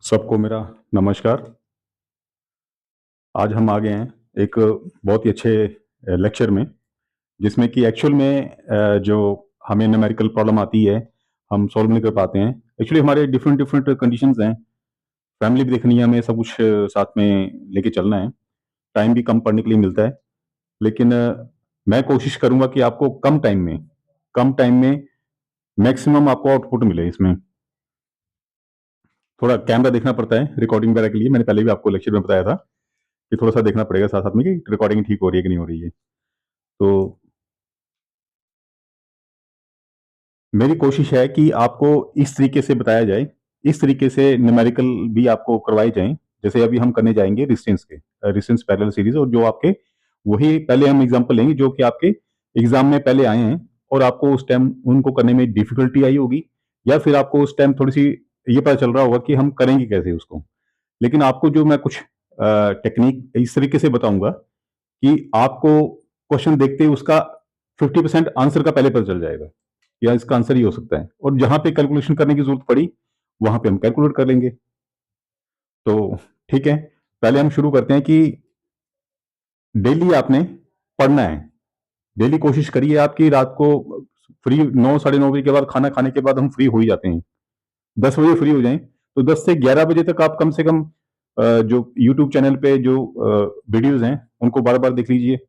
सबको मेरा नमस्कार। आज हम आ गए हैं एक बहुत ही अच्छे लेक्चर में, जिसमें कि एक्चुअल में जो हमें न्यूमेरिकल प्रॉब्लम आती है, हम सॉल्व नहीं कर पाते हैं। एक्चुअली हमारे डिफरेंट डिफरेंट कंडीशंस हैं, फैमिली भी देखनी है, हमें सब कुछ साथ में लेके चलना है, टाइम भी कम पढ़ने के लिए मिलता है। लेकिन मैं कोशिश करूँगा कि आपको कम टाइम में मैक्सिमम आपको आउटपुट मिले इसमें। थोड़ा कैमरा देखना पड़ता है रिकॉर्डिंग वगैरह के लिए, मैंने पहले भी आपको लेक्चर में बताया था कि थोड़ा सा देखना पड़ेगा साथ साथ में कि रिकॉर्डिंग ठीक हो रही है कि नहीं हो रही है। तो मेरी कोशिश है कि आपको इस तरीके से बताया जाए, इस तरीके से न्यूमेरिकल भी आपको करवाए जाएं। जैसे अभी हम करने जाएंगे रेजिस्टेंस के, रेजिस्टेंस पैरेलल सीरीज, और जो आपके वही पहले हम एग्जांपल लेंगे जो कि आपके एग्जाम में पहले आए हैं और आपको उस टाइम उनको करने में डिफिकल्टी आई होगी, या फिर आपको उस टाइम थोड़ी सी ये पता चल रहा होगा कि हम करेंगे कैसे उसको। लेकिन आपको जो मैं कुछ टेक्निक इस तरीके से बताऊंगा कि आपको क्वेश्चन देखते ही उसका 50% आंसर का पहले पता चल जाएगा, या इसका आंसर ही हो सकता है, और जहां पे कैलकुलेशन करने की जरूरत पड़ी वहां पे हम कैलकुलेट कर लेंगे। तो ठीक है, पहले हम शुरू करते हैं कि डेली आपने पढ़ना है। डेली कोशिश करिए आपकी रात को फ्री 9 साढ़े 9 बजे के बाद, खाना खाने के बाद हम फ्री हो ही जाते हैं, 10 बजे फ्री हो जाएं तो 10 से 11 बजे तक आप कम से कम जो यूट्यूब चैनल पे जो वीडियोज हैं उनको बार बार देख लीजिए,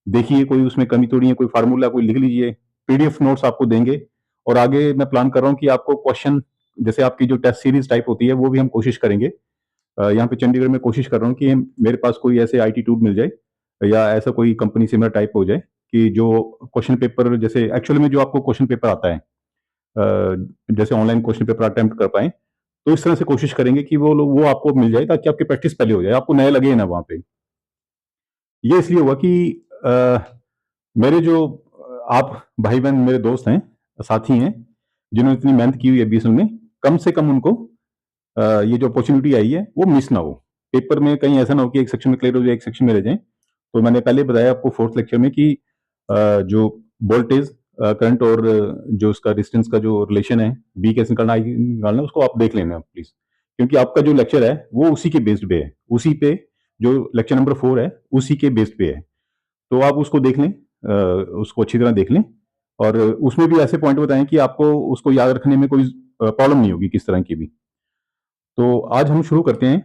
देखिए कोई उसमें कमी तो नहीं है, कोई फार्मूला कोई लिख लीजिए। पीडीएफ नोट्स आपको देंगे, और आगे मैं प्लान कर रहा हूँ कि आपको क्वेश्चन, जैसे आपकी जो टेस्ट सीरीज टाइप होती है वो भी हम कोशिश करेंगे। यहाँ पे चंडीगढ़ में कोशिश कर रहा हूँ कि मेरे पास कोई ऐसे आईटी टूल मिल जाए, या ऐसा कोई कंपनी सिमिलर टाइप हो जाए कि जो क्वेश्चन पेपर, जैसे एक्चुअल में जो आपको क्वेश्चन पेपर आता है, जैसे ऑनलाइन क्वेश्चन पेपर अटेम्प्ट कर पाए, तो इस तरह से कोशिश करेंगे कि वो आपको मिल जाए, ताकि आपकी प्रैक्टिस पहले हो जाए, आपको नया लगे ना वहाँ पे। ये इसलिए हुआ कि मेरे जो आप भाई बहन मेरे दोस्त हैं, साथी हैं, जिन्होंने इतनी मेहनत की हुई है बीएसएन में, कम से कम उनको ये जो अपॉर्चुनिटी आई है वो मिस ना हो। पेपर में कहीं ऐसा ना हो कि एक सेक्शन में क्लियर हो जाए, एक सेक्शन में रह जाए। तो मैंने पहले बताया आपको फोर्थ लेक्चर में कि जो वोल्टेज करंट और जो उसका डिस्टेंस का जो रिलेशन है, बी कैसे निकालना, आई निकालना, उसको आप देख लेना प्लीज, क्योंकि आपका जो लेक्चर है वो उसी के बेस्ड पे है, उसी पे जो लेक्चर नंबर 4 है उसी के बेस्ड पे है। तो आप उसको देख लें, उसको अच्छी तरह देख लें, और उसमें भी ऐसे पॉइंट बताएं कि आपको उसको याद रखने में कोई प्रॉब्लम नहीं होगी किस तरह की भी। तो आज हम शुरू करते हैं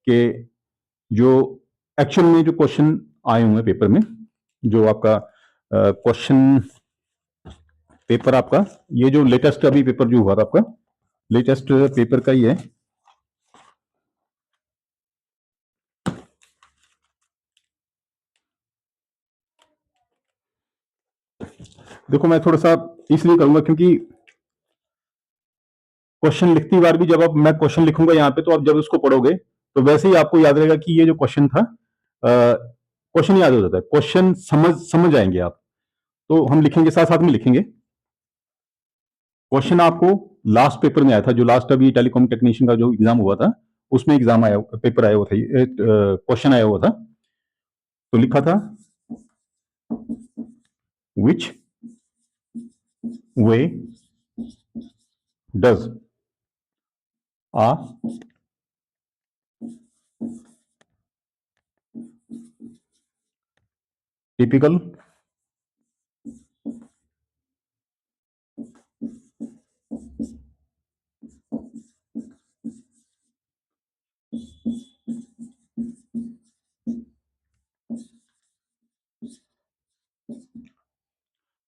कि जो एक्चुअल में जो क्वेश्चन आए हुए हैं पेपर में, जो आपका क्वेश्चन पेपर आपका, ये जो लेटेस्ट अभी पेपर जो हुआ था आपका, लेटेस्ट पेपर का ही है। देखो मैं थोड़ा सा इसलिए करूंगा क्योंकि क्वेश्चन लिखती बार भी जब आप, मैं क्वेश्चन लिखूंगा यहाँ पे, तो आप जब उसको पढ़ोगे तो वैसे ही आपको याद रहेगा कि ये जो क्वेश्चन था, क्वेश्चन याद हो जाता है, क्वेश्चन समझ आएंगे आप। तो हम लिखेंगे, साथ साथ में लिखेंगे। क्वेश्चन आपको लास्ट पेपर में आया था, जो लास्ट अभी टेलीकॉम टेक्नीशियन का जो एग्जाम हुआ था, उसमें एग्जाम आया, पेपर आया हुआ था, क्वेश्चन आया हुआ था। तो लिखा था, which way does a typical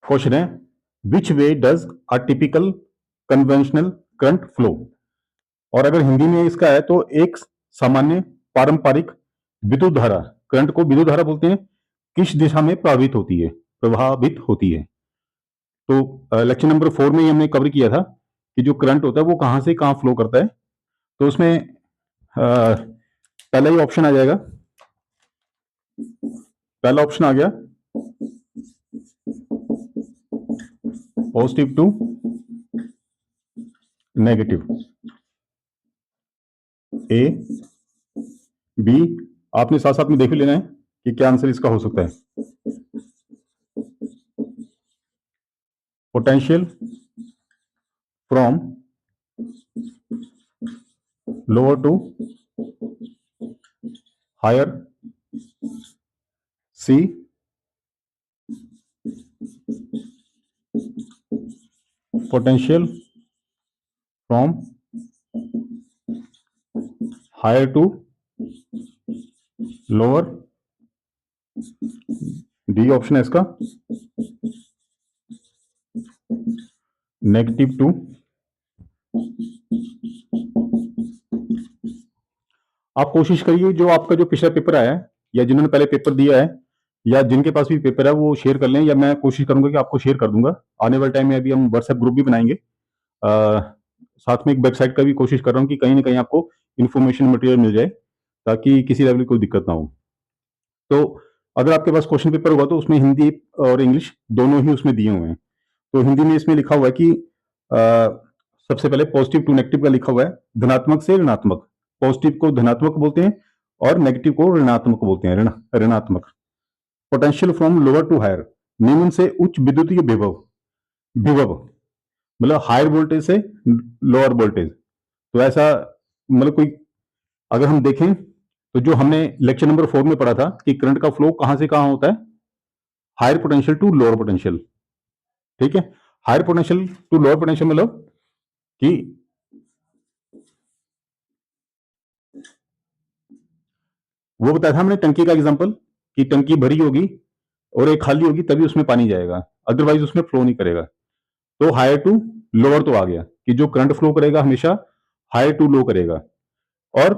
question है, which way does a typical conventional current flow. और अगर हिंदी में इसका है तो एक सामान्य पारंपरिक विद्युत धारा, करंट को विद्युत धारा बोलते हैं, किस दिशा में प्रभावित होती है। तो लेक्चर नंबर 4 में ही हमने कवर किया था कि जो करंट होता है वो कहां से कहां फ्लो करता है। तो उसमें पहला ही ऑप्शन आ जाएगा, पहला ऑप्शन आ गया, positive to negative, A B. आपने साथ साथ में देख लेना है कि क्या आंसर इसका हो सकता है। Potential from lower to higher, C potential from higher to lower, D option है इसका, नेगेटिव टू आप कोशिश करिए जो आपका जो पिछला पेपर आया है या जिन्होंने पहले पेपर दिया है या जिनके पास भी पेपर है वो शेयर कर लें, या मैं कोशिश करूंगा कि आपको शेयर कर दूंगा आने वाले टाइम में। अभी हम व्हाट्सएप ग्रुप भी बनाएंगे, साथ में एक वेबसाइट का भी कोशिश कर रहा हूँ कि कहीं ना कहीं आपको इन्फॉर्मेशन मटेरियल मिल जाए ताकि किसी लेवल की कोई दिक्कत ना हो। तो अगर आपके पास क्वेश्चन पेपर होगा तो उसमें हिंदी और इंग्लिश दोनों ही उसमें दिए हुए हैं। तो हिंदी में इसमें लिखा हुआ है कि सबसे पहले पॉजिटिव टू नेगेटिव का लिखा हुआ है, धनात्मक से ऋणात्मक। पॉजिटिव को धनात्मक बोलते हैं और नेगेटिव को ऋणात्मक बोलते हैं, ऋणात्मक। Potential from lower to higher, निम्न से उच्च विद्युतीय विभव, विभव मतलब हायर वोल्टेज से लोअर वोल्टेज। तो ऐसा मतलब कोई अगर हम देखें तो जो हमने लेक्चर नंबर 4 में पढ़ा था कि करंट का फ्लो कहां से कहां होता है, higher potential to lower potential. ठीक है, higher potential to lower potential मतलब कि वो बताया था हमने टंकी का एग्जांपल कि टंकी भरी होगी और एक खाली होगी तभी उसमें पानी जाएगा, अदरवाइज उसमें फ्लो नहीं करेगा। तो हायर टू लोअर तो आ गया कि जो करंट फ्लो करेगा हमेशा हायर टू लो करेगा। और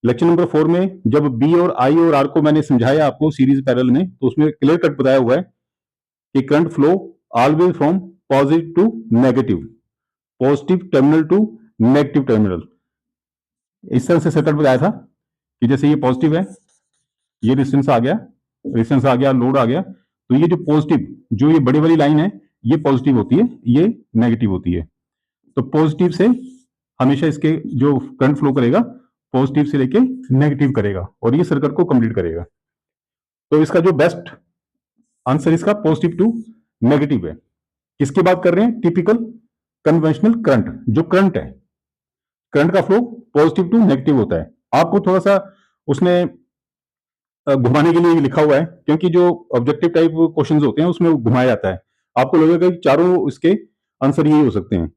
लेक्चर नंबर 4 में जब बी और आई और आर को मैंने समझाया आपको सीरीज पैरेलल में, तो उसमें क्लियर कट बताया हुआ है कि current flow always from positive to negative, positive terminal to negative terminal. इस तरह से सर्किट बताया था कि जैसे ये पॉजिटिव है, ये रेजिस्टेंस आ गया, रेजिस्टेंस आ गया, लोड आ गया, तो ये जो पॉजिटिव जो ये बड़ी वाली लाइन है ये पॉजिटिव होती है, ये नेगेटिव होती है। तो पॉजिटिव से हमेशा इसके जो करंट फ्लो करेगा पॉजिटिव से लेके नेगेटिव करेगा और ये सर्किट को कंप्लीट करेगा। तो इसका जो बेस्ट आंसर इसका पॉजिटिव टू नेगेटिव है। किसकी बात कर रहे हैं, टिपिकल कन्वेंशनल करंट, जो करंट है, करंट का फ्लो पॉजिटिव टू नेगेटिव होता है। आपको थोड़ा सा उसने घुमाने के लिए लिखा हुआ है क्योंकि जो ऑब्जेक्टिव टाइप क्वेश्चंस होते हैं उसमें घुमाया जाता है। आपको लगेगा कि चारों इसके आंसर ये हो सकते हैं,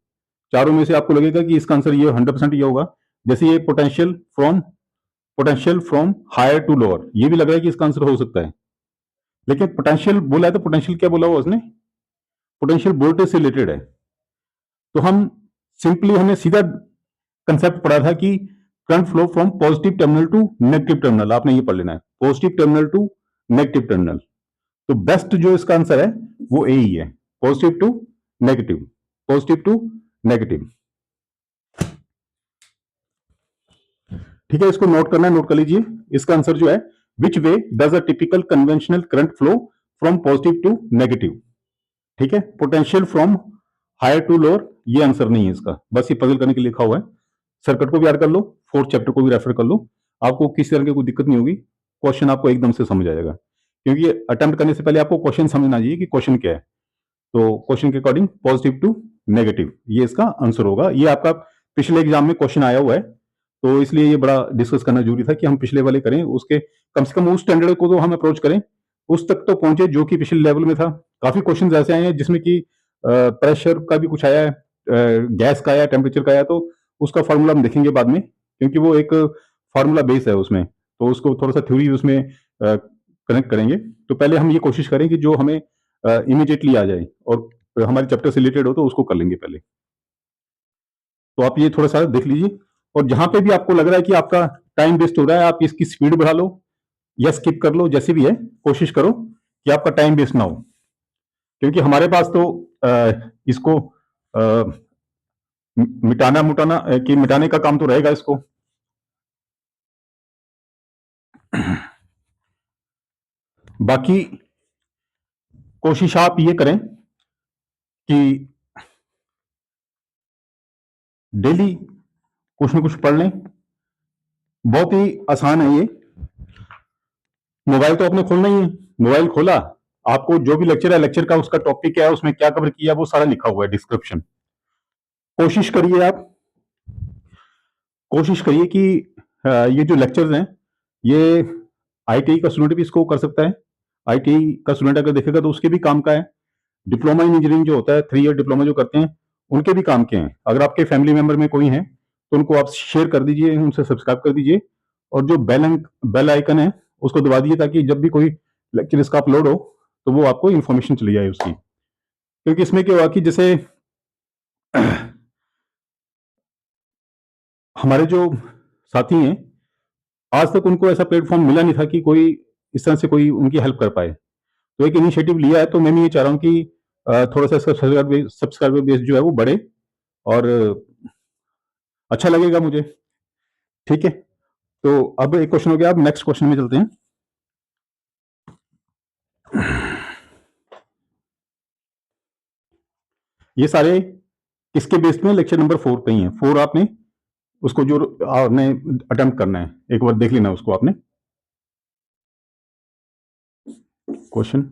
चारों में से आपको लगेगा कि इसका आंसर ये 100% ये होगा। जैसे ये potential from higher to lower, ये भी लग रहा है कि इसका आंसर हो सकता है। लेकिन पोटेंशियल बोला है तो पोटेंशियल क्या बोला हुआ उसने, पोटेंशियल वोल्टेज से रिलेटेड है। तो हम सिंपली हमने सीधा कंसेप्ट पढ़ा था कि current flow from positive terminal to negative terminal, आपने ये पढ़ लेना है, positive terminal to negative terminal. तो बेस्ट जो इसका आंसर है वो ए ही है, positive to negative, positive to negative. ठीक है, इसको नोट करना है, नोट कर लीजिए। इसका आंसर जो है which way does a typical conventional current flow from positive to negative. ठीक है, potential from higher to lower ये आंसर नहीं है इसका, बस ये पजल करने के लिए लिखा हुआ है। सर्किट को भी याद कर लो, 4th चैप्टर को भी रेफर कर लो, आपको किसी तरह की कोई दिक्कत नहीं होगी, क्वेश्चन आपको एकदम से समझ आएगा। क्योंकि अटेम्प्ट करने से पहले आपको क्वेश्चन समझना चाहिए कि क्वेश्चन क्या है। तो क्वेश्चन के अकॉर्डिंग पॉजिटिव टू नेगेटिव ये इसका आंसर होगा। ये आपका पिछले एग्जाम में क्वेश्चन आया हुआ है, तो इसलिए ये बड़ा डिस्कस करना जरूरी था कि हम पिछले वाले करें, उसके कम से कम उस स्टैंडर्ड को तो हम अप्रोच करें, उस तक तो पहुंचे जो कि पिछले लेवल में था। काफी क्वेश्चन ऐसे आए हैं जिसमें कि प्रेशर का भी कुछ आया है, गैस का आया, टेम्परेचर का आया, तो उसका फॉर्मूला हम देखेंगे बाद में क्योंकि वो एक फार्मूला बेस है उसमें, तो उसको थोड़ा सा थ्योरी उसमें कनेक्ट करेंगे। तो पहले हम ये कोशिश करें कि जो हमें इमीडिएटली आ जाए और हमारे चैप्टर से रिलेटेड हो तो उसको कर लेंगे पहले। तो आप ये थोड़ा सा देख लीजिए, और जहां पे भी आपको लग रहा है कि आपका टाइम वेस्ट हो रहा है आप इसकी स्पीड बढ़ा लो या स्किप कर लो, जैसे भी है कोशिश करो कि आपका टाइम वेस्ट ना हो, क्योंकि हमारे पास तो इसको मिटाना मुटाना कि मिटाने का काम तो रहेगा इसको। बाकी कोशिश आप ये करें कि डेली कुछ ना कुछ पढ़ लें, बहुत ही आसान है ये। मोबाइल तो आपने खोलना ही है, मोबाइल खोला, आपको जो भी लेक्चर है, लेक्चर का उसका टॉपिक क्या है, उसमें क्या कवर किया, वो सारा लिखा हुआ है डिस्क्रिप्शन। कोशिश करिए आप कोशिश करिए कि ये जो लेक्चर्स हैं ये आईटीआई का स्टूडेंट भी इसको कर सकता है। आईटीआई का स्टूडेंट अगर देखेगा तो उसके भी काम का है। डिप्लोमा इन इंजीनियरिंग जो होता है 3 ईयर डिप्लोमा जो करते हैं उनके भी काम के हैं। अगर आपके फैमिली मेंबर में कोई है तो उनको आप शेयर कर दीजिए, उनसे सब्सक्राइब कर दीजिए और जो बेल आइकन है उसको दबा दीजिए ताकि जब भी कोई लेक्चर इसका अपलोड हो तो वो आपको इन्फॉर्मेशन चली जाए उसकी। क्योंकि इसमें क्या हुआ कि जैसे हमारे जो साथी हैं आज तक उनको ऐसा प्लेटफॉर्म मिला नहीं था कि कोई इस तरह से कोई उनकी हेल्प कर पाए। तो एक इनिशिएटिव लिया है, तो मैं भी ये चाह रहा हूँ कि थोड़ा सा इसका सब्सक्राइबर बेस जो है वो बढ़े और अच्छा लगेगा मुझे। ठीक है, तो अब एक क्वेश्चन हो गया, अब नेक्स्ट क्वेश्चन में चलते हैं। ये सारे किसके बेस में? लेक्चर नंबर 4 पे ही है। 4 आपने उसको जो आपने अटेम्प्ट करना है एक बार देख लेना उसको आपने क्वेश्चन।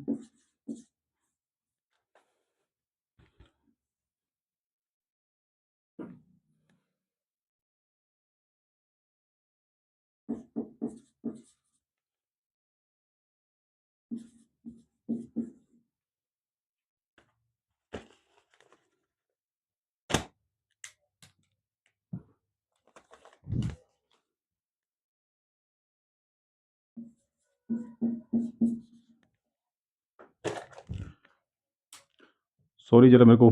सॉरी जरा मेरे को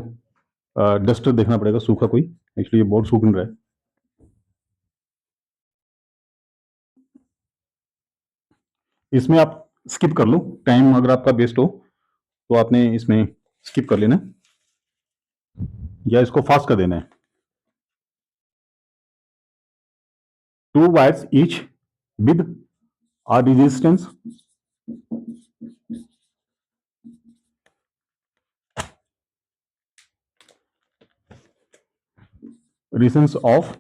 डस्टर देखना पड़ेगा सूखा कोई, एक्चुअली ये बोर्ड सूख नहीं रहा है। इसमें आप स्किप कर लो, टाइम अगर आपका वेस्ट हो तो आपने इसमें स्किप कर लेना या इसको फास्ट कर देना है। 2 wires each with a resistance of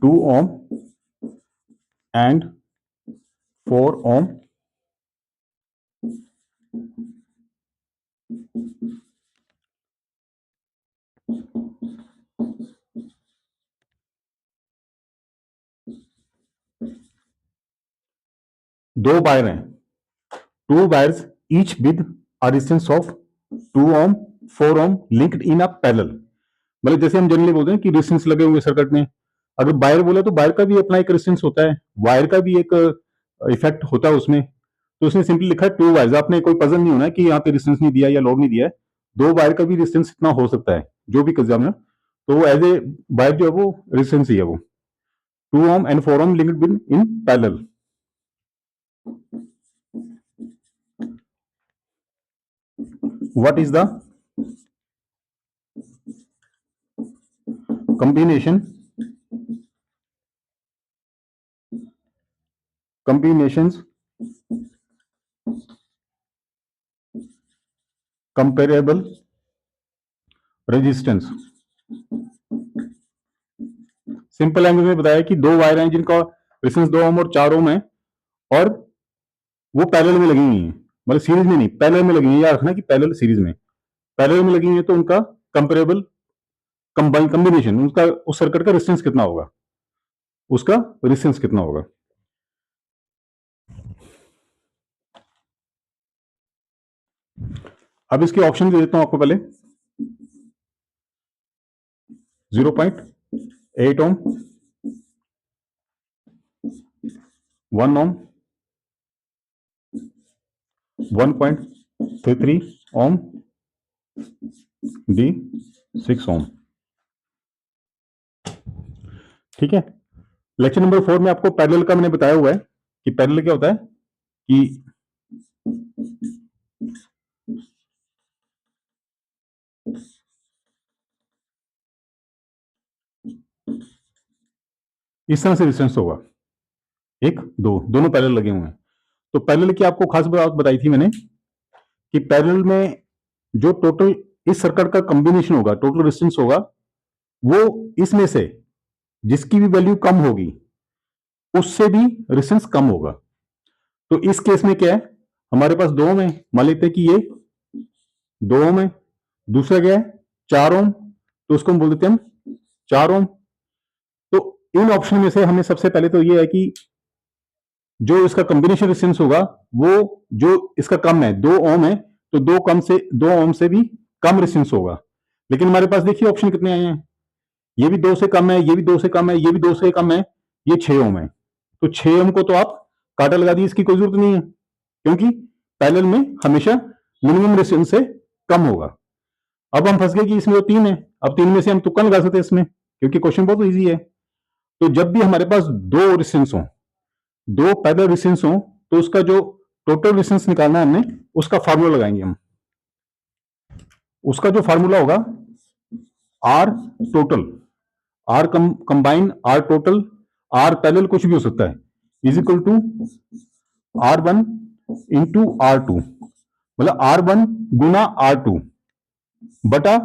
2 ohm and 4 ohm दो वायर हैं, 2 wires each with a resistance of 2 ohm 4 ohm linked in a parallel। मतलब जैसे हम जनरली बोलते हैं कि रेजिस्टेंस लगे हुए सर्किट में, अगर वायर बोले तो वायर का भी अपना एक रेजिस्टेंस होता है, वायर का भी एक इफेक्ट होता है उसमें। तो उसने सिंपली लिखा है 2 वायर्स। आपने कोई पजल नहीं होना है कि यहाँ पे रेजिस्टेंस नहीं दिया या लोड नहीं दिया है, 2 वायर का भी रेजिस्टेंस इतना हो सकता है जो भी एग्जामिनर, तो वो एज ए वायर जो है वो रेजिस्टेंस ही है वो 2 ohm and 4 ohm linked in parallel। What is the combinations comparable resistance? Simple language में बताया कि 2 वायर हैं जिनका रेजिस्टेंस 2 ओम और 4 ओम है और वो पैरेलल में लगी हुई हैं, मतलब सीरीज में नहीं, पैरेलल में लगी हुई है। याद रखना कि पैरेलल सीरीज में, पैरेलल में लगी हुई है तो उनका कंपेरेबल कॉम्बिनेशन, उनका उस सर्किट का रेजिस्टेंस कितना होगा, उसका रेजिस्टेंस कितना होगा। अब इसके ऑप्शन दे देता हूं आपको पहले। 0.8 ओम, 1 ओम, 1.33 ओम, डी 6 ओम। ठीक है, लेक्चर नंबर 4 में आपको पैरेलल का मैंने बताया हुआ है कि पैरेलल क्या होता है कि इस तरह से रेजिस्टेंस होगा, 1 2 दोनों पैरेलल लगे हुए हैं। तो पैरेलल की आपको खास बात बताई थी मैंने कि पैरेलल में जो टोटल इस सर्किट का कॉम्बिनेशन होगा, टोटल रेजिस्टेंस होगा, वो इसमें से जिसकी भी वैल्यू कम होगी उससे भी रेजिस्टेंस कम होगा। तो इस केस में क्या है, हमारे पास 2 ओम है, मान लेते हैं कि ये 2 ओम है, दूसरा क्या है 4 ओम, तो उसको हम बोल देते हैं हम 4 ओम। तो इन ऑप्शन में से हमें सबसे पहले तो ये है कि जो इसका कॉम्बिनेशन रेजिस्टेंस होगा वो जो इसका कम है 2 ओम है, तो 2 ओम से भी कम रेजिस्टेंस होगा। लेकिन हमारे पास देखिए ऑप्शन कितने आए हैं, ये भी 2 से कम है, ये भी 2 से कम है, ये भी 2 से कम है, ये 6 ओम है। तो 6 ओम को तो आप कांटा लगा दिए, इसकी कोई जरूरत नहीं है, क्योंकि पैरेलल में हमेशा मिनिमम रेजिस्टेंस से कम होगा। अब हम फंस गए कि इसमें तो 3 है, अब 3 में से हम तुक्का लगा सकते हैं इसमें, क्योंकि क्वेश्चन बहुत ईजी है। तो जब भी हमारे पास 2 रेजिस्टेंस हो, 2 पैरेलल रेजिस्टेंस हो, तो उसका जो टोटल रेजिस्टेंस निकालना है हमने, उसका फार्मूला लगाएंगे हम। उसका जो फार्मूला होगा R total, R combine, R total, R parallel कुछ भी हो सकता है, is equal to R1 into R2, मतलब R1 गुना R2 बटा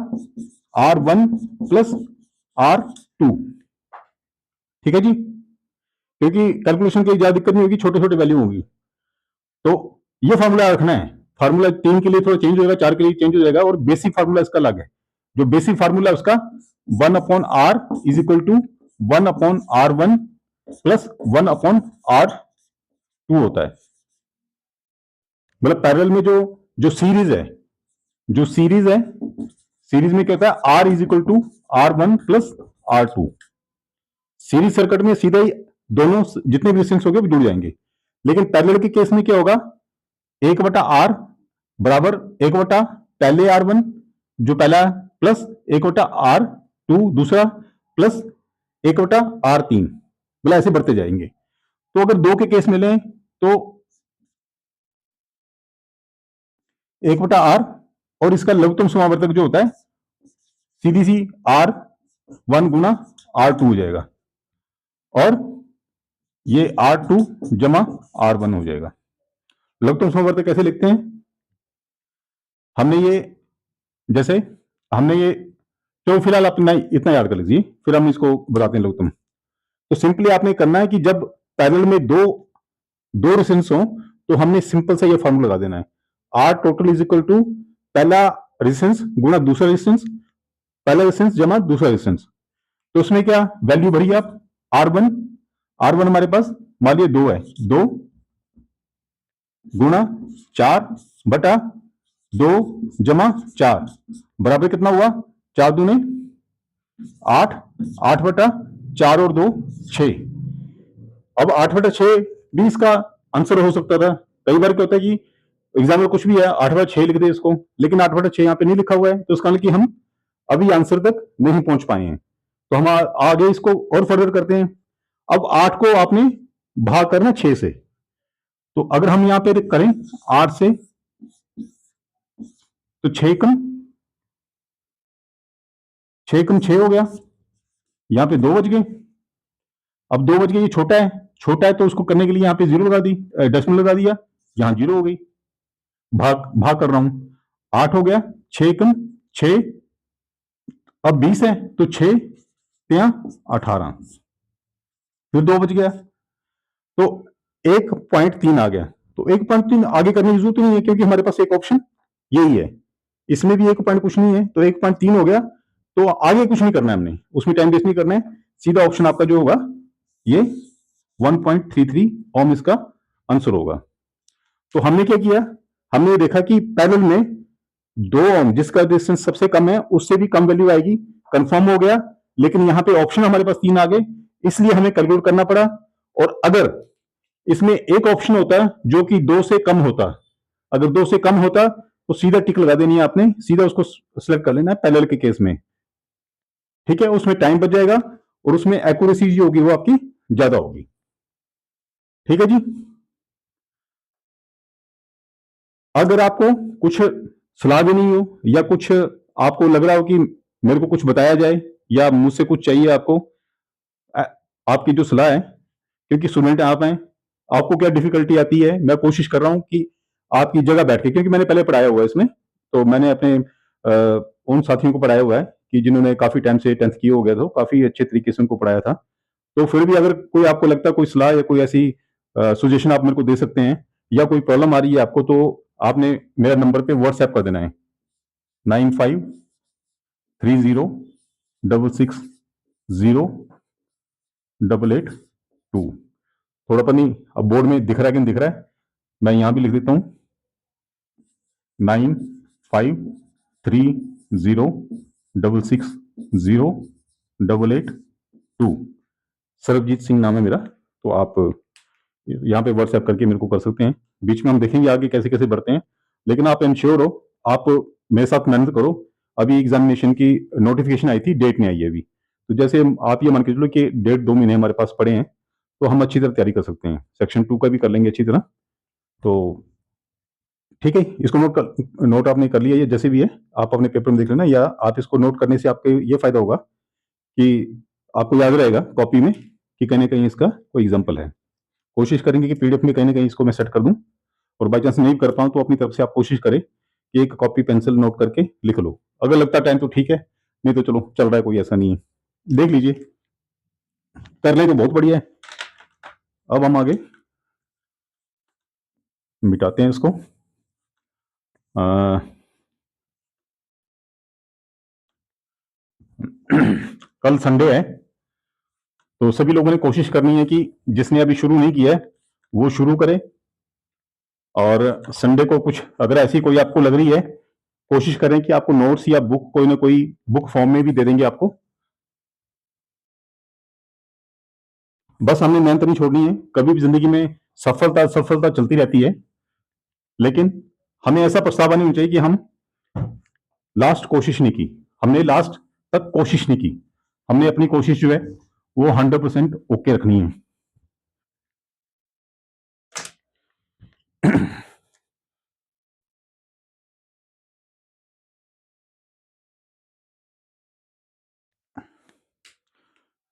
R1 प्लस R2। ठीक है जी, क्योंकि कैलकुलेशन की ज्यादा दिक्कत नहीं होगी, छोटे छोटे वैल्यू होगी। तो ये फार्मूला रखना है। फार्मूला 3 के लिए थोड़ा चेंज हो जाएगा, 4 के लिए चेंज हो जाएगा, और बेसिक फार्मूला इसका अलग है। जो बेसिक फार्मूला है उसका 1/R is equal to 1/R1 plus 1/R2 होता है। मतलब पैरेलल में जो जो सीरीज है, जो सीरीज है, सीरीज में क्या होता है, R is equal to R1 plus R2। Series circuit में सीधा ही दोनों जितने भी रेजिस्टेंस होंगे वो जुड़ जाएंगे। लेकिन पैरेलल के केस में क्या होगा, 1/R बराबर 1/ पहले R1 जो पहला, प्लस 1/R2 दूसरा, प्लस 1/R3, मतलब ऐसे बढ़ते जाएंगे। तो अगर 2 के केस में लें तो 1/R और इसका लघुत्तम समावर्तक जो होता है सीधी सी R1 गुना R2 हो जाएगा, और ये R2 जमा R1 हो जाएगा। लघुत्तम समावर्तक कैसे लिखते हैं, हमने ये, जैसे हमने ये, तो फिलहाल आप इतना याद कर लीजिए, फिर हम इसको बताते हैं लघुत्तम। तो सिंपली आपने करना है कि जब पैरेलल में दो रेजिस्टेंस हो, तो हमने सिंपल सा ये फॉर्मूला लगा देना है, R total is equal to पहला रेजिस्टेंस गुना दूसरा रेजिस्टेंस, पहला रेजिस्टेंस जमा दूसरा रेजिस्टेंस। तो उसमें क्या वैल्यू भरिए आप, R1 हमारे पास मान लीजिए 2 है, 2 गुना 4 बटा 2 जमा 4 बराबर कितना हुआ, 4 दूने 8, 8 बटा 4 और 2 6। अब 8/6 भी इसका आंसर हो सकता था। कई बार क्या होता है कि एग्जाम में कुछ भी है 8/6 लिख दे इसको, लेकिन 8/6 यहाँ पे नहीं लिखा हुआ है, तो इसका मतलब कि हम अभी आंसर तक नहीं पहुंच पाए हैं। तो हम आगे इसको और फर्दर करते हैं। अब 8 को आपने भाग करना 6 से, तो अगर हम यहाँ पे करें 8 से, तो 6 कम 6 हो गया, यहाँ पे 2 बच गए। अब 2 बच गए, ये छोटा है तो उसको करने के लिए यहाँ पे 0 लगा दी, डेसिमल लगा दिया, यहाँ 0 हो गई, भाग कर रहा हूं, 8 हो गया, 6 कम 6, अब 20 है तो 6 या 18, फिर 2 बच गया, तो 1.3 आ गया। तो 1.3 आगे करने की जरूरत नहीं है, क्योंकि हमारे पास एक ऑप्शन यही है, इसमें भी 1 पॉइंट कुछ नहीं है, तो 1.3 हो गया। तो आगे कुछ नहीं करना है हमने, उसमें टाइम वेस्ट नहीं करना है, सीधा ऑप्शन आपका जो होगा ये 1.33 ओम इसका आंसर होगा। तो हमने क्या किया, हमने देखा कि पैरेलल में 2 ओम जिसका रेजिस्टेंस सबसे कम है उससे भी कम वैल्यू आएगी, कंफर्म हो गया। लेकिन यहाँ पे ऑप्शन हमारे पास 3 आ गए, इसलिए हमें कैलकुलेट करना पड़ा। और अगर इसमें एक ऑप्शन होता जो कि 2 से कम होता, अगर 2 से कम होता तो सीधा टिक लगा देनी है आपने, सीधा उसको सिलेक्ट कर लेना है पैरेलल के केस में। ठीक है, उसमें टाइम बच जाएगा और उसमें एक्यूरेसी जो होगी वो आपकी ज्यादा होगी। ठीक है जी, अगर आपको कुछ सलाह देनी हो या कुछ आपको लग रहा हो कि मेरे को कुछ बताया जाए या मुझसे कुछ चाहिए आपको, आपकी जो सलाह है, क्योंकि स्टूडेंट आप हैं, आपको क्या डिफिकल्टी आती है, मैं कोशिश कर रहा हूं कि आपकी जगह बैठ के, क्योंकि मैंने पहले पढ़ाया हुआ है इसमें, तो मैंने अपने उन साथियों को पढ़ाया हुआ है कि जिन्होंने काफी टाइम से 10th किए हो गया, तो काफी अच्छे तरीके से उनको पढ़ाया था। तो फिर भी अगर कोई आपको लगता है कोई सलाह या कोई ऐसी सुजेशन आप मेरे को दे सकते हैं, या कोई प्रॉब्लम आ रही है आपको, तो आपने मेरा नंबर पे व्हाट्सएप कर देना है 953066 088 2। थोड़ा पर नहीं, अब बोर्ड में दिख रहा है कि नहीं दिख रहा है, मैं यहां भी लिख देता हूं 9530660882। सरबजीत सिंह नाम है मेरा। तो आप यहाँ पे व्हाट्सएप करके मेरे को कर सकते हैं। बीच में हम देखेंगे आगे कैसे कैसे बढ़ते हैं, लेकिन आप इंश्योर हो, आप मेरे साथ मेहनत करो। अभी एग्जामिनेशन की नोटिफिकेशन आई थी, डेट नहीं आई है अभी। तो जैसे आप ये मान के चलो कि 1.5-2 महीने हमारे पास पड़े हैं, तो हम अच्छी तरह तैयारी कर सकते हैं। सेक्शन 2 का भी कर लेंगे अच्छी तरह। तो ठीक है, इसको नोट आपने कर लिया, ये जैसे भी है आप अपने पेपर में देख लेना, या आप इसको नोट करने से आपके ये फायदा होगा कि आपको याद रहेगा कॉपी में कि कहीं ना कहीं इसका कोई एग्जाम्पल है। कोशिश करेंगे कि पीडीएफ में कहीं ना कहीं इसको मैं सेट कर दूं, और बाई चांस नहीं कर पाऊँ तो अपनी तरफ से आप कोशिश करें कि एक कॉपी पेंसिल नोट करके लिख लो। अगर लगता टाइम तो ठीक है, नहीं तो चलो चल रहा है, कोई ऐसा नहीं है। देख लीजिए, कर लें तो बहुत बढ़िया है। अब हम आगे मिटाते हैं इसको। कल संडे है, तो सभी लोगों ने कोशिश करनी है कि जिसने अभी शुरू नहीं किया है वो शुरू करे। और संडे को कुछ अगर ऐसी कोई आपको लग रही है, कोशिश करें कि आपको नोट्स या बुक कोई ना कोई बुक फॉर्म में भी दे देंगे आपको। बस हमने मेहनत नहीं छोड़नी है। कभी भी जिंदगी में सफलता सफलता चलती रहती है, लेकिन हमें ऐसा पछतावा नहीं होना चाहिए कि हम लास्ट कोशिश नहीं की। हमने लास्ट तक कोशिश नहीं की, हमने अपनी कोशिश जो है वो 100% ओके रखनी है।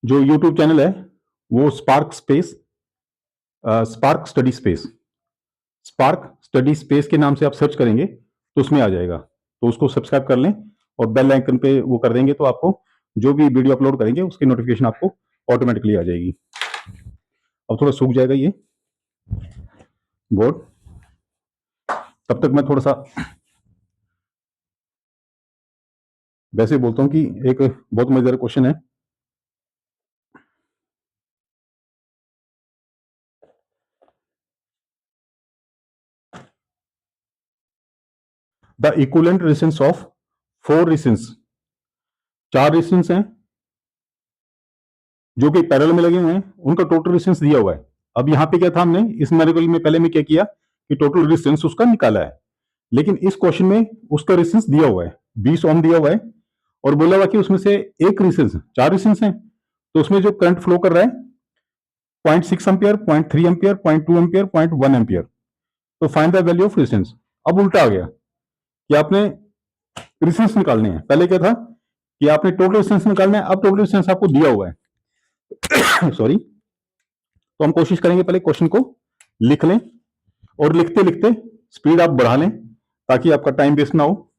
जो यूट्यूब चैनल है वो spark study space, spark study space के नाम से आप सर्च करेंगे तो उसमें आ जाएगा। तो उसको सब्सक्राइब कर लें और बेल आइकन पे वो कर देंगे, तो आपको जो भी वीडियो अपलोड करेंगे उसकी नोटिफिकेशन आपको ऑटोमेटिकली आ जाएगी। अब थोड़ा सूख जाएगा ये बोर्ड, तब तक मैं थोड़ा सा वैसे बोलता हूँ कि एक बहुत मजेदार क्वेश्चन है। The equivalent resistance of 4 resistance, 4 resistance हैं जो कि पैरेलल में लगे हुए हैं, उनका टोटल रेजिस्टेंस दिया हुआ है। अब यहाँ पे क्या था, हमने इस न्यूमेरिकल में पहले में क्या किया कि टोटल रेजिस्टेंस उसका निकाला है, लेकिन इस क्वेश्चन में उसका रेजिस्टेंस दिया हुआ है 20 ओम दिया हुआ है, और बोला हुआ कि उसमें से एक रेजिस्टेंस, 4 रेजिस्टेंस हैं, तो उसमें जो करंट फ्लो कर रहा है 0.6 एम्पियर, 0.3 एम्पियर, 0.2 एम्पियर, 0.1 एम्पियर। तो find the value of resistance. अब उल्टा आ गया कि आपने रेजिस्टेंस निकालने हैं। पहले क्या था कि आपने टोटल रेजिस्टेंस निकालना है, अब टोटल रेजिस्टेंस आपको दिया हुआ है सॉरी। तो हम कोशिश करेंगे पहले क्वेश्चन को लिख लें, और लिखते लिखते स्पीड आप बढ़ा लें ताकि आपका टाइम वेस्ट ना हो।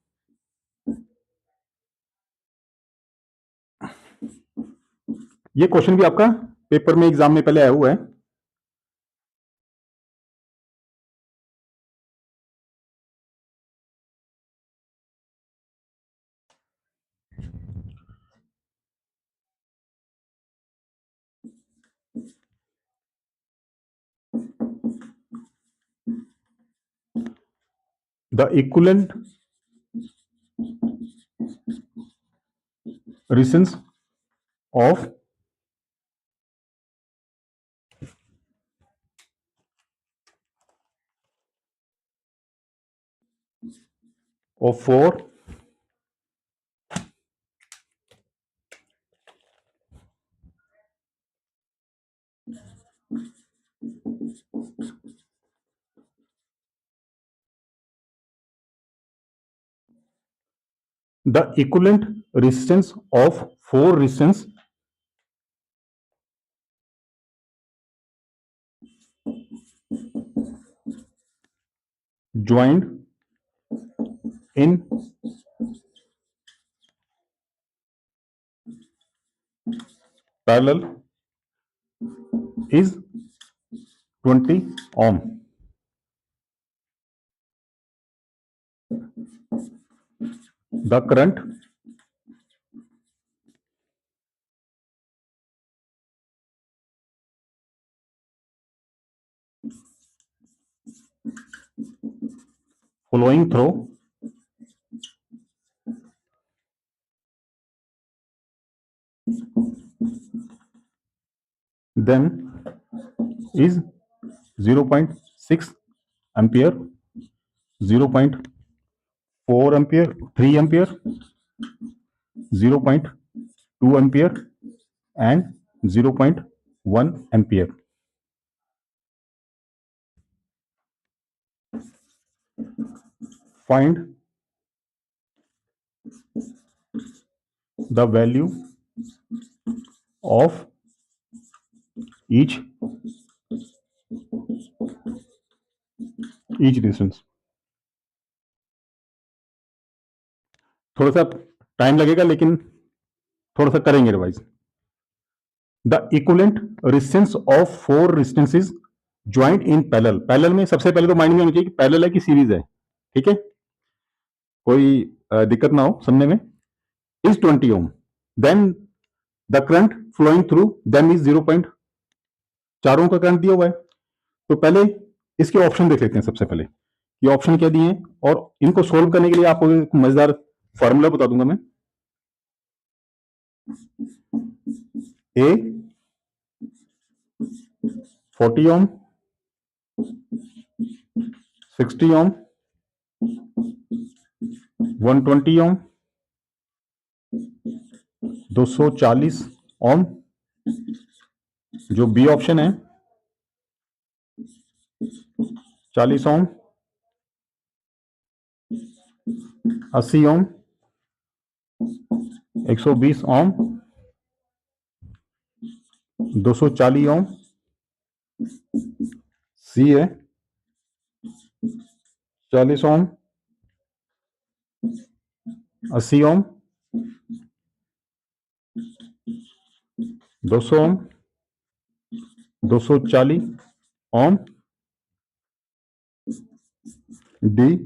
ये क्वेश्चन भी आपका पेपर में एग्जाम में पहले आया हुआ है। The equivalent resistance of four the equivalent resistance of 4 resistance joined in parallel is 20 ohm. The current flowing through them is 0.6 ampere, 0.4 ampere, 3 ampere, 0.2 ampere and 0.1 ampere. Find the value of each distance. थोड़ा सा time लगेगा लेकिन थोड़ा सा करेंगे revise. The equivalent resistance of 4 resistances joint in parallel. Parallel में सबसे पहले तो माइंड में होना चाहिए कि पैरेलल है कि सीरीज है. ठीक है, कोई दिक्कत ना हो समझने में. Is 20 ohm, then the current flowing through them is 0.4 ohm का करंट दिया हुआ है. तो पहले इसके ऑप्शन देख लेते हैं. सबसे पहले ये ऑप्शन क्या दिए हैं और इनको सोल्व करने के लिए आपको एक मजेदार फॉर्मूला बता दूंगा मैं. ए 40 ओम, 60 ओम, 120 ओम, 240 ओम. जो बी ऑप्शन है 40 ओम, 80 ओम, 120 ओम, 240 ओम. सी है 40 ओम, 80 ओम, 200 ओम, 240 ओम. डी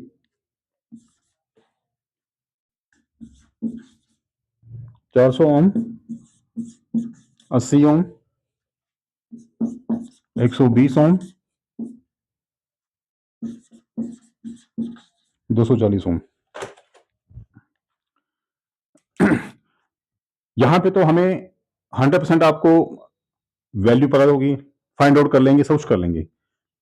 400 ओम, 80 ओम, 120 ओम, 240 ओम. यहां पे तो हमें 100% आपको वैल्यू पता होगी, फाइंड आउट कर लेंगे, सब कुछ कर लेंगे.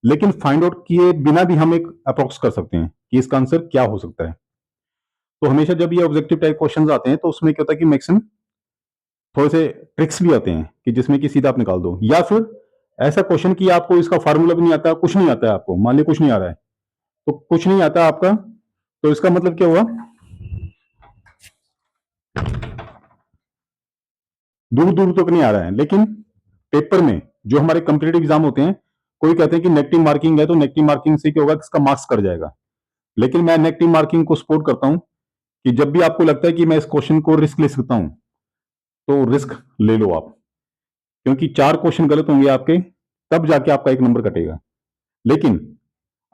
लेकिन फाइंड आउट किए बिना भी हम एक अप्रोक्स कर सकते हैं कि इसका आंसर क्या हो सकता है. तो हमेशा जब ये ऑब्जेक्टिव टाइप क्वेश्चंस आते हैं तो उसमें क्या होता है कि मैक्सिमम थोड़े से ट्रिक्स भी आते हैं कि जिसमें कि सीधा आप निकाल दो, या फिर ऐसा क्वेश्चन कि आपको इसका फार्मूला भी नहीं आता, कुछ नहीं आता है आपको. मान ली कुछ नहीं आ रहा है, तो कुछ नहीं आता आपका, तो इसका मतलब क्या हुआ, दूर दूर तक नहीं आ रहा है. लेकिन पेपर में जो हमारे कॉम्पिटिटिव एग्जाम होते हैं, कोई कहते हैं कि नेगेटिव मार्किंग है, तो नेगेटिव मार्किंग से क्या होगा, इसका मार्क्स कट जाएगा. लेकिन मैं नेगेटिव मार्किंग को सपोर्ट करता हूं कि जब भी आपको लगता है कि मैं इस क्वेश्चन को रिस्क ले सकता हूं, तो रिस्क ले लो आप. क्योंकि 4 क्वेश्चन गलत होंगे आपके, तब जाके आपका 1 नंबर कटेगा. लेकिन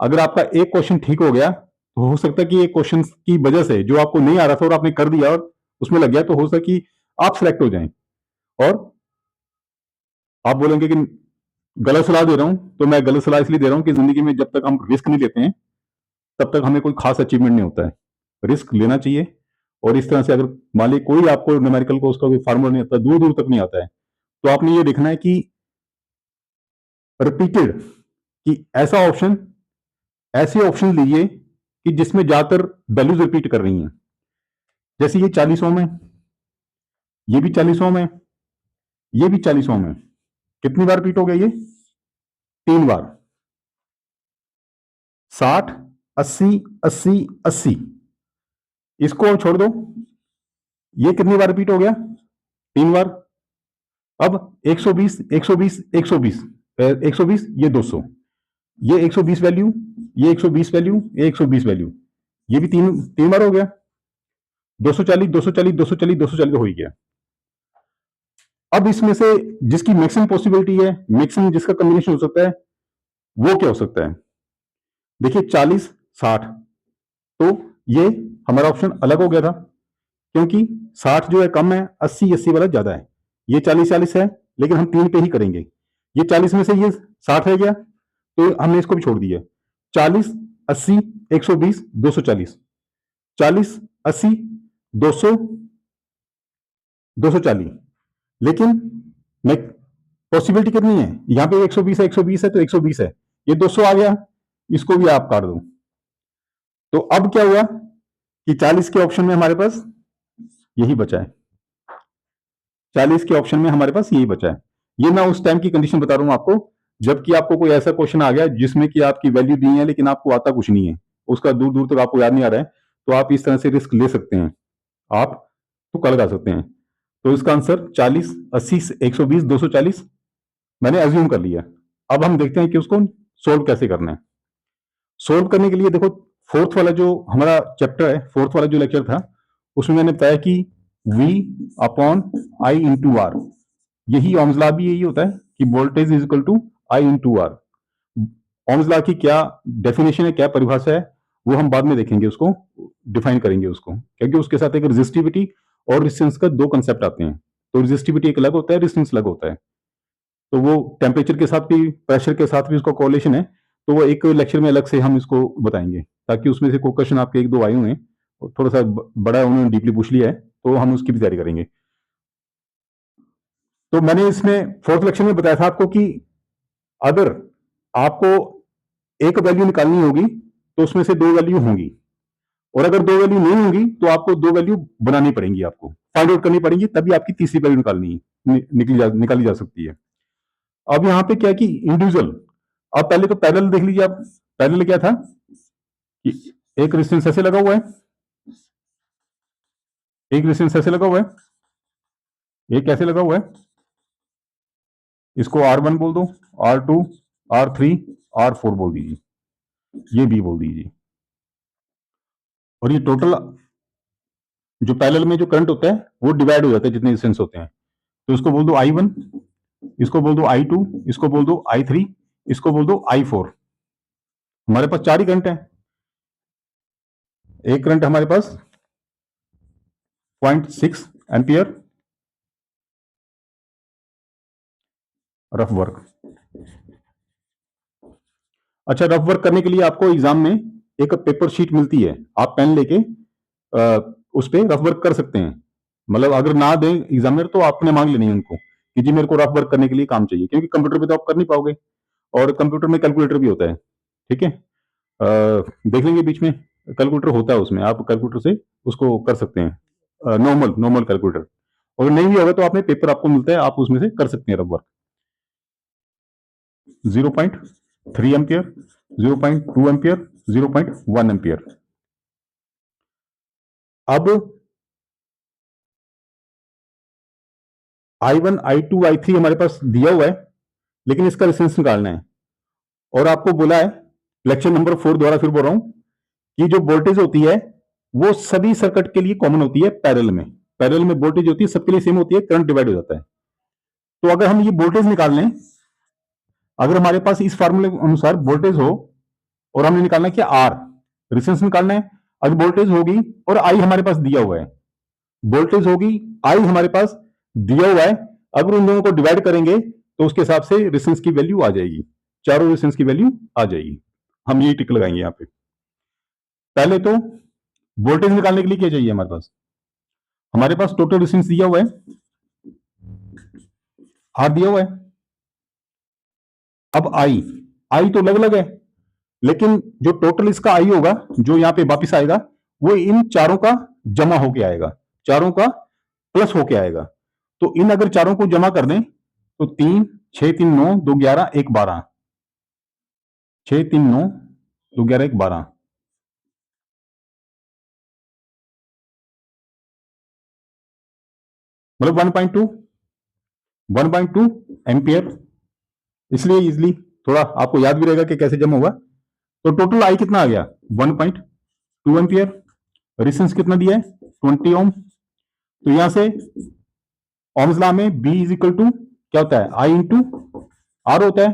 अगर आपका एक क्वेश्चन ठीक हो गया, तो हो सकता है कि एक क्वेश्चन की वजह से जो आपको नहीं आ रहा था और आपने कर दिया और उसमें लग गया, तो हो सकता है कि आप सिलेक्ट हो जाएं. और आप बोलेंगे कि गलत सलाह दे रहा हूं, तो मैं गलत सलाह इसलिए दे रहा हूं कि जिंदगी में जब तक हम रिस्क नहीं लेते हैं, तब तक हमें कोई खास अचीवमेंट नहीं होता है. रिस्क लेना चाहिए. और इस तरह से अगर मान ली कोई आपको न्यूमेरिकल को उसका कोई फार्मूला नहीं आता, दूर दूर तक नहीं आता है, तो आपने ये देखना है कि रिपीटेड, कि ऐसे ऑप्शन लीजिए कि जिसमें ज्यादातर वैल्यूज रिपीट कर रही हैं. जैसे ये 40 ओम है, ये भी 40 ओम है, ये भी 40 ओम है. कितनी बार रिपीट हो गया ये? 3 बार. 60, 80, 80, 80. इसको अब छोड़ दो. ये कितनी बार रिपीट हो गया? 3 बार. अब 120, 120, 120, 120, ये 200, ये 120 वैल्यू, ये 120 वैल्यू, ये 120 वैल्यू, ये भी तीन बार हो गया. 240, 240, 240, 240 तो हो ही गया. अब इसमें से जिसकी मैक्सिमम पॉसिबिलिटी है, मैक्सिमम जिसका कॉम्बिनेशन हो सकता है, वो क्या हो सकता है? देखिए 40, 60, तो ये हमारा ऑप्शन अलग हो गया था, क्योंकि 60 जो है कम है, 80, 80 वाला ज्यादा है. ये 40, 40 है, लेकिन हम 3 पे ही करेंगे. ये 40 में से ये 60 रह गया, तो हमने इसको भी छोड़ दिया. 40, 80, 120, 240, 40, 80, 200, 240। लेकिन मैं पॉसिबिलिटी कितनी है, यहां पे 120 है, 120 है तो 120 है, ये 200 आ गया, इसको भी आप काट दो। तो अब क्या हुआ कि 40 के ऑप्शन में हमारे पास यही बचा है, 40 के ऑप्शन में हमारे पास यही बचा है। ये मैं उस टाइम की कंडीशन बता रहा हूं आपको, जबकि आपको कोई ऐसा क्वेश्चन आ गया जिसमें कि आपकी वैल्यू दी है लेकिन आपको आता कुछ नहीं है, उसका दूर दूर तक आपको याद नहीं आ रहा है, तो आप इस तरह से रिस्क ले सकते हैं, आप तुक्का लगा सकते हैं। तो इसका आंसर 40, 80, 120, 240 मैंने अज्यूम कर लिया। अब हम देखते हैं कि उसको सोल्व कैसे करना है। सोल्व करने के लिए देखो, फोर्थ वाला जो हमारा चैप्टर है, फोर्थ वाला जो लेक्चर था, उसमें मैंने बताया कि V upon I into R, यही ओम्स लॉ भी यही होता है कि voltage is equal to I into R. Ohm's law की क्या डेफिनेशन है, क्या परिभाषा है, वो हम बाद में देखेंगे, उसको डिफाइन करेंगे उसको, क्योंकि उसके साथ एक रेजिस्टिविटी और रेजिस्टेंस का दो कंसेप्ट आते हैं। तो रेजिस्टिविटी एक अलग होता है, रेजिस्टेंस अलग होता है। तो वो टेम्परेचर के साथ भी, प्रेशर के साथ भी उसका कोरिलेशन है, तो वो एक लेक्चर में अलग से हम इसको बताएंगे, ताकि उसमें से कोई क्वेश्चन आपके एक दो आए हुए हैं, थोड़ा सा बड़ा उन्होंने डीपली पूछ लिया है, तो हम उसकी भी तैयारी करेंगे। तो मैंने इसमें फोर्थ लेक्चर में बताया था आपको कि अगर आपको एक वैल्यू निकालनी होगी तो उसमें से दो वैल्यू होंगी, और अगर दो वैल्यू नहीं होंगी तो आपको दो वैल्यू बनानी पड़ेंगी, आपको फाइंड आउट करनी पड़ेगी, तभी आपकी तीसरी वैल्यू निकाली जा सकती है। अब यहाँ पे क्या है कि इंडिविजुअल, अब पहले तो पैरेलल देख लीजिए आप। पैरेलल क्या था कि एक रेजिस्टेंस ऐसे लगा हुआ है, एक रेजिस्टेंस ऐसे लगा हुआ है, एक कैसे लगा हुआ है, इसको R1 बोल दो, R2, R3, R4 बोल दीजिए, ये B बोल दीजिए, और ये टोटल जो पैरेलल में जो करंट होता है वो डिवाइड हो जाता है जितने रेजिस्टेंस होते हैं। तो इसको बोल दो I1, इसको बोल दो I2, इसको बोल दो I3, इसको बोल दो I4। हमारे पास चार ही करंट है। एक करंट हमारे पास 0.6 एम्पियर रफ वर्क। अच्छा, रफ वर्क करने के लिए आपको एग्जाम में एक पेपर शीट मिलती है, आप पेन लेके उस पर रफ वर्क कर सकते हैं। मतलब अगर ना दें एग्जामिनर तो आपने मांग लेनी है उनको कि जी मेरे को रफ वर्क करने के लिए काम चाहिए, क्योंकि कंप्यूटर पे तो आप कर नहीं पाओगे, और कंप्यूटर में कैलकुलेटर भी होता है। ठीक है, देख लेंगे बीच में, कैलकुलेटर होता है उसमें, आप कैलकुलेटर से उसको कर सकते हैं, नॉर्मल नॉर्मल कैलकुलेटर। और नहीं भी होगा तो आपने पेपर आपको मिलता है, आप उसमें से कर सकते हैं rough work. 0.3 ampere, 0.2 ampere, 0.1 ampere. अब I1, I2, I3 हमारे पास दिया हुआ है, लेकिन इसका रेजिस्टेंस निकालना है। और आपको बोला है, लेक्चर नंबर 4 द्वारा फिर बोल रहा हूं, कि जो वोल्टेज होती है वो सभी सर्किट के लिए कॉमन होती है। पैरेलल में, पैरेलल में वोल्टेज होती है सबके लिए सेम होती है, करंट डिवाइड हो जाता है। तो अगर हम ये वोल्टेज निकाल लें, अगर हमारे पास इस फार्मूले के अनुसार वोल्टेज हो, और हमने निकालना है कि आर, रेजिस्टेंस निकालना है, अगर वोल्टेज होगी और आई हमारे पास दिया हुआ है, वोल्टेज होगी, आई हमारे पास दिया हुआ है, अगर उन दोनों को डिवाइड करेंगे तो उसके हिसाब से रेजिस्टेंस की वैल्यू आ जाएगी, चारों रेजिस्टेंस की वैल्यू आ जाएगी। हम यही टिक लगाएंगे यहाँ पे। पहले तो वोल्टेज निकालने के लिए क्या चाहिए हमारे पास टोटल रेजिस्टेंस दिया हुआ है, आर दिया हुआ है। अब आई, आई तो अलग अलग है, लेकिन जो टोटल इसका आई होगा, जो यहां पे वापिस आएगा, वो इन चारों का जमा होके आएगा, चारों का प्लस होके आएगा। तो इन अगर चारों को जमा कर दें तो 3, 6, 3, 9, 2, 11, 1, 12, 6, 3, 9, 2, 11, 1, 12, मतलब 1.2 एम्पियर। इसलिए इजिली थोड़ा आपको याद भी रहेगा कि कैसे जमा हुआ। तो टोटल आई कितना आ गया, 1.2 एम्पियर। रेजिस्टेंस कितना दिया है, 20 ओम। तो यहां से ओम्स लॉ में बी इज इक्वल टू क्या होता है, आई इंटू आर होता है।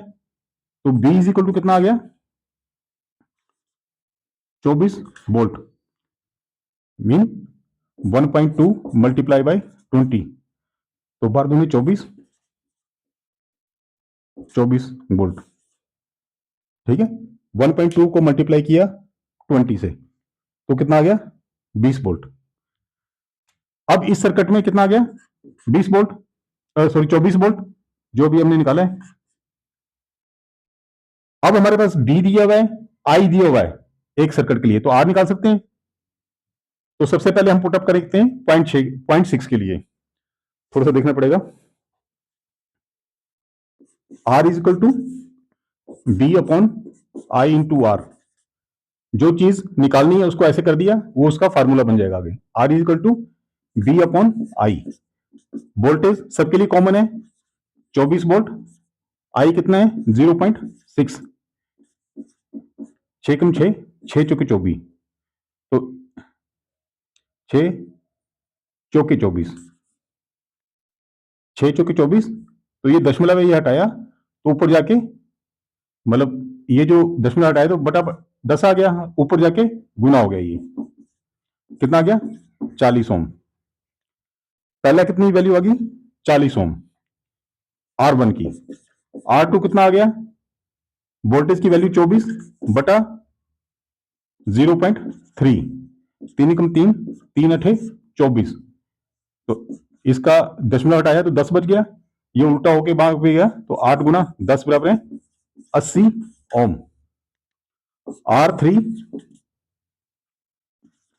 तो बी इज इक्वल टू कितना आ गया, 24 वोल्ट, मीन 1.2 मल्टीप्लाई बाई 20, तो बार दूंगे 24, 24 वोल्ट। ठीक है, 1.2 को मल्टीप्लाई किया 20 से तो कितना आ गया 20 वोल्ट। अब इस सर्किट में कितना आ गया 20 वोल्ट, सॉरी 24 वोल्ट जो भी हमने निकाला है। अब हमारे पास बी दिया हुआ है, आई दिया हुआ है एक सर्किट के लिए, तो आर निकाल सकते हैं। तो सबसे पहले हम पुटअप करते हैं 0.6 के लिए, थोड़ा सा देखना पड़ेगा। R is equal to B upon I into R, जो चीज निकालनी है उसको ऐसे कर दिया, वो उसका फार्मूला बन जाएगा आगे। R is equal to B upon I. Voltage सबके लिए कॉमन है 24 वोल्ट, आई कितना है 0.6, 6 कम 6, 6 चौके 24, तो 6 चौके 24, 6 चौके 24, तो ये दशमलव है, ये हटाया तो ऊपर जाके मतलब ये जो दशमलव हटाया तो बटा 10 आ गया, ऊपर जाके गुना हो गया, ये कितना आ गया 40 ओम। पहला कितनी वैल्यू आ गई 40 ओम R1 की। R2 कितना आ गया, वोल्टेज की वैल्यू 24 बटा 0.3, 3 कम 3, 3 अठे 24, तो इसका दशमलव हटाया तो 10 बच गया, ये उल्टा होके भाग भी गया, तो 8 गुना 10 बराबर है 80 ओम। R3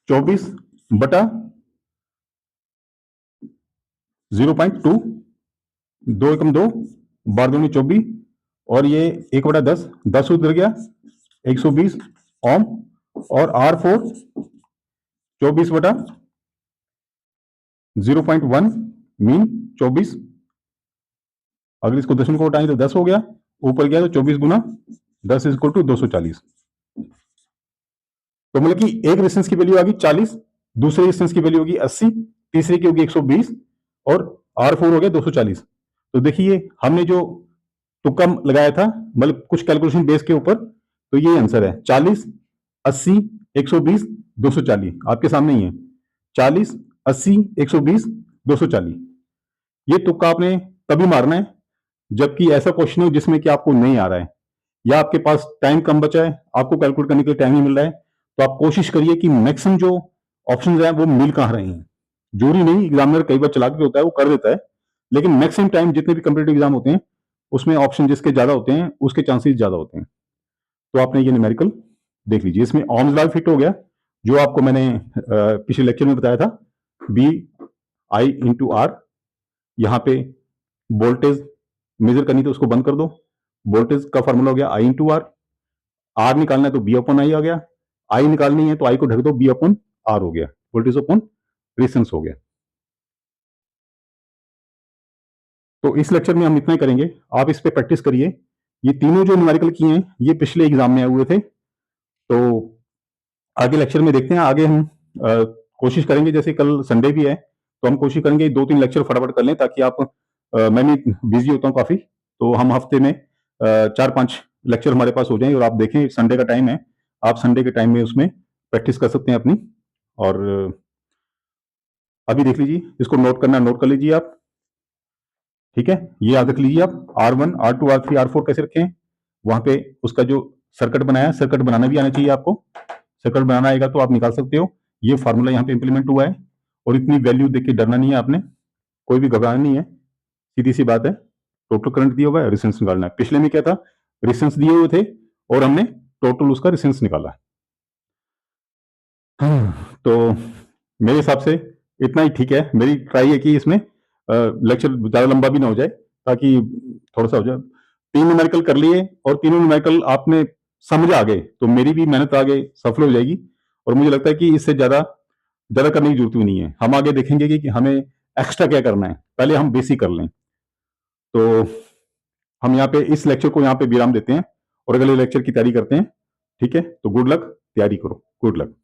24 बटा 0.2, 2 एकम 2, 12 में 24, और ये 1 बटा 10, 10 उधर गया 120 ओम। और R4 24 बटा 0.1 मीन 24, अगर इसको दशमलव को हटाएं तो 10 हो गया, ऊपर गया तो 24 गुना 10 इज इक्वल टू 240। तो मतलब कि एक रेजिस्टेंस की वैल्यू आ गई 40, दूसरे रेजिस्टेंस की वैल्यू होगी 80, तीसरे की होगी 120, और R4 हो गया 240। तो देखिए हमने जो तुक्का लगाया था मतलब कुछ कैलकुलेशन बेस के ऊपर, तो ये आंसर है 40, 80, 120, 240, आपके सामने ही है 40, 80, 120, 240। ये तुक्का आपने तभी मारना है जबकि ऐसा क्वेश्चन हो जिसमें कि आपको नहीं आ रहा है या आपके पास टाइम कम बचा है, आपको कैलकुलेट करने के लिए टाइम नहीं मिल रहा है, तो आप कोशिश करिए कि मैक्सिमम जो ऑप्शंस हैं वो मिल कहाँ रहे हैं। जरूरी नहीं, एग्जामिनर कई बार चला के होता है, वो कर देता है, लेकिन मैक्सिमम टाइम जितने भी कम्पिटेटिव एग्जाम होते हैं उसमें ऑप्शन जिसके ज्यादा होते हैं उसके चांसेस ज्यादा होते हैं। तो आपने ये न्यूमेरिकल देख लीजिए, इसमें ओम्स लॉ फिट हो गया जो आपको मैंने पिछले लेक्चर में बताया था, बी आई इंटू आर। यहाँ पे वोल्टेज मेजर करनी तो उसको बंद कर दो, वोल्टेज का फॉर्मूला हो गया आई इंटू आर। आर निकालना है तो बी अपॉन आई आ गया, आई निकालनी है तो आई को ढक दो, बी अपॉन आर हो गया, वोल्टेज अपॉन रेजिस्टेंस हो गया। तो इस लेक्चर में हम इतना ही करेंगे, आप इस पे प्रैक्टिस करिए। ये तीनों जो न्यूमेरिकल किए हैं ये पिछले एग्जाम में आए हुए थे, तो आगे लेक्चर में देखते हैं। आगे हम कोशिश करेंगे, जैसे कल संडे भी है तो हम कोशिश करेंगे 2-3 लेक्चर फटाफट कर लें, ताकि आप मैं भी बिजी होता हूँ काफी, तो हम हफ्ते में 4-5 लेक्चर हमारे पास हो जाए, और आप देखें संडे का टाइम है, आप संडे के टाइम में उसमें प्रैक्टिस कर सकते हैं अपनी। और अभी देख लीजिए, इसको नोट करना नोट कर लीजिए आप, ठीक है। ये याद रख लीजिए आप, R1, R2, R3, R4 कैसे रखें, वहां पे उसका जो सर्किट बनाया, सर्किट बनाना भी आना चाहिए आपको। सर्किट बनाना आएगा तो आप निकाल सकते हो। ये फार्मूला यहाँ पे इंप्लीमेंट हुआ है, और इतनी वैल्यू देख के डरना नहीं है आपने, कोई भी घबराना नहीं है, सीधी सी बात है। टोटल करंट दिया हुआ है, रेजिस्टेंस निकालना है। पिछले में क्या था, रेजिस्टेंस दिए हुए थे और हमने टोटल उसका रेजिस्टेंस निकाला। तो मेरे हिसाब से इतना ही ठीक है। मेरी ट्राई है कि इसमें लेक्चर ज्यादा लंबा भी ना हो जाए, ताकि थोड़ा सा हो जाए। 3 न्यूमेरिकल कर लिए और तीनों न्यूमेरिकल आपने समझ आ गए तो मेरी भी मेहनत आगे सफल हो जाएगी, और मुझे लगता है कि इससे ज्यादा ज्यादा करने की जरूरत भी नहीं है। हम आगे देखेंगे कि हमें एक्स्ट्रा क्या करना है, पहले हम बेसिक कर लें। तो हम यहाँ पे इस लेक्चर को यहाँ पे विराम देते हैं और अगले लेक्चर की तैयारी करते हैं, ठीक है। तो गुड लक, तैयारी करो, गुड लक।